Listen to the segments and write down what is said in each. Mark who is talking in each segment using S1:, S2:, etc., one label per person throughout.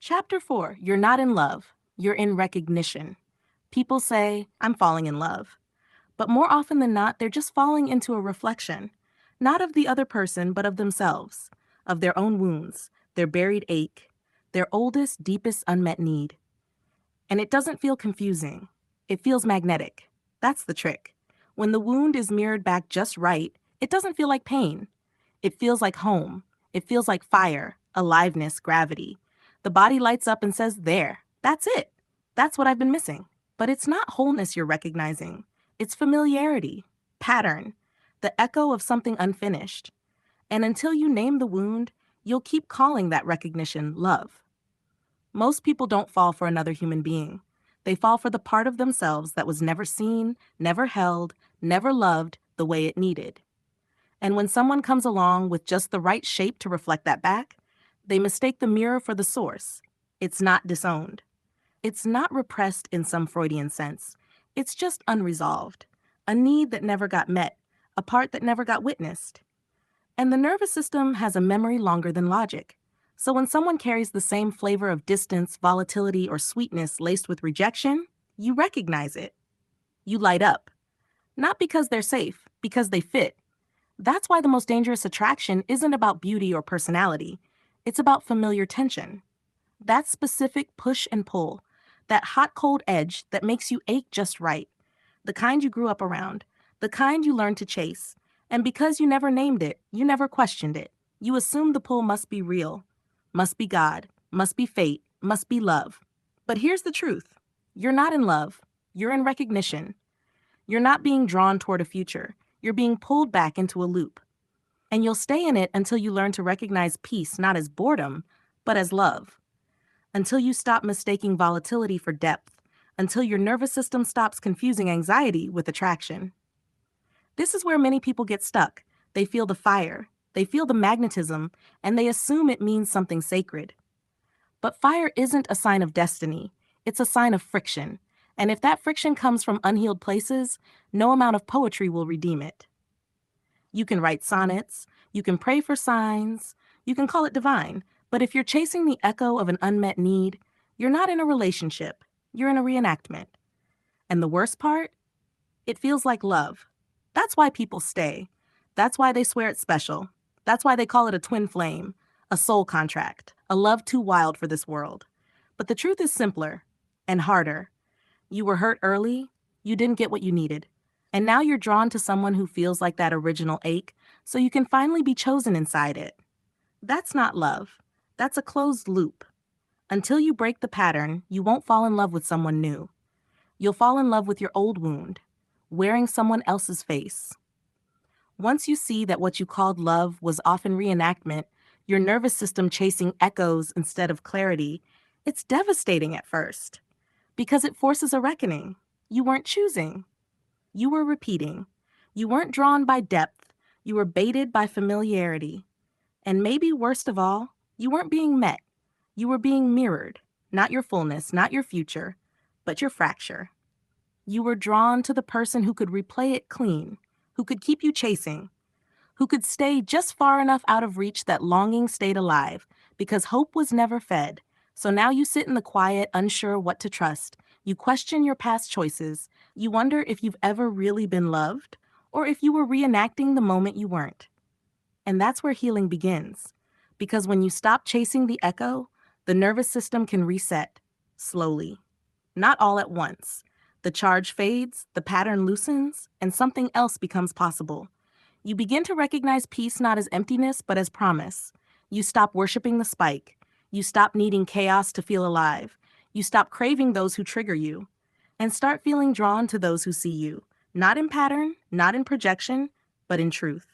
S1: Chapter 4, you're not in love, you're in recognition. People say, I'm falling in love. But more often than not, they're just falling into a reflection, not of the other person, but of themselves, of their own wounds, their buried ache, their oldest, deepest unmet need. And it doesn't feel confusing. It feels magnetic. That's the trick. When the wound is mirrored back just right, it doesn't feel like pain. It feels like home. It feels like fire, aliveness, gravity. The body lights up and says, there, that's it. That's what I've been missing. But it's not wholeness you're recognizing. It's familiarity, pattern, the echo of something unfinished. And until you name the wound, you'll keep calling that recognition love. Most people don't fall for another human being. They fall for the part of themselves that was never seen, never held, never loved the way it needed. And when someone comes along with just the right shape to reflect that back, they mistake the mirror for the source. It's not disowned. It's not repressed in some Freudian sense. It's just unresolved. A need that never got met, a part that never got witnessed. And the nervous system has a memory longer than logic. So when someone carries the same flavor of distance, volatility, or sweetness laced with rejection, you recognize it. You light up. Not because they're safe, because they fit. That's why the most dangerous attraction isn't about beauty or personality. It's about familiar tension. That specific push and pull, that hot-cold edge that makes you ache just right, the kind you grew up around, the kind you learned to chase. And because you never named it, you never questioned it. You assumed the pull must be real, must be God, must be fate, must be love. But here's the truth. You're not in love. You're in recognition. You're not being drawn toward a future. You're being pulled back into a loop. And you'll stay in it until you learn to recognize peace not as boredom, but as love. Until you stop mistaking volatility for depth. Until your nervous system stops confusing anxiety with attraction. This is where many people get stuck. They feel the fire, they feel the magnetism, and they assume it means something sacred. But fire isn't a sign of destiny. It's a sign of friction. And if that friction comes from unhealed places, no amount of poetry will redeem it. You can write sonnets, you can pray for signs, you can call it divine, but if you're chasing the echo of an unmet need, you're not in a relationship, you're in a reenactment. And the worst part? It feels like love. That's why people stay. That's why they swear it's special. That's why they call it a twin flame, a soul contract, a love too wild for this world. But the truth is simpler and harder. You were hurt early, you didn't get what you needed. And now you're drawn to someone who feels like that original ache, so you can finally be chosen inside it. That's not love. That's a closed loop. Until you break the pattern, you won't fall in love with someone new. You'll fall in love with your old wound, wearing someone else's face. Once you see that what you called love was often reenactment, your nervous system chasing echoes instead of clarity, it's devastating at first. Because it forces a reckoning. You weren't choosing. You were repeating. You weren't drawn by depth. You were baited by familiarity. And maybe worst of all, you weren't being met. You were being mirrored. Not your fullness, not your future, but your fracture. You were drawn to the person who could replay it clean, who could keep you chasing, who could stay just far enough out of reach that longing stayed alive, because hope was never fed. So now you sit in the quiet, unsure what to trust. You question your past choices. You wonder if you've ever really been loved, or if you were reenacting the moment you weren't. And that's where healing begins. Because when you stop chasing the echo, the nervous system can reset, slowly. Not all at once. The charge fades, the pattern loosens, and something else becomes possible. You begin to recognize peace not as emptiness, but as promise. You stop worshiping the spike. You stop needing chaos to feel alive. You stop craving those who trigger you. And start feeling drawn to those who see you. Not in pattern, not in projection, but in truth.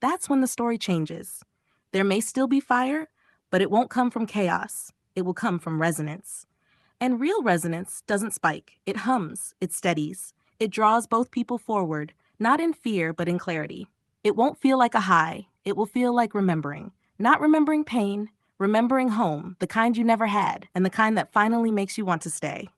S1: That's when the story changes. There may still be fire, but it won't come from chaos. It will come from resonance. And real resonance doesn't spike. It hums, it steadies. It draws both people forward, not in fear, but in clarity. It won't feel like a high. It will feel like remembering. Not remembering pain, remembering home, the kind you never had, and the kind that finally makes you want to stay.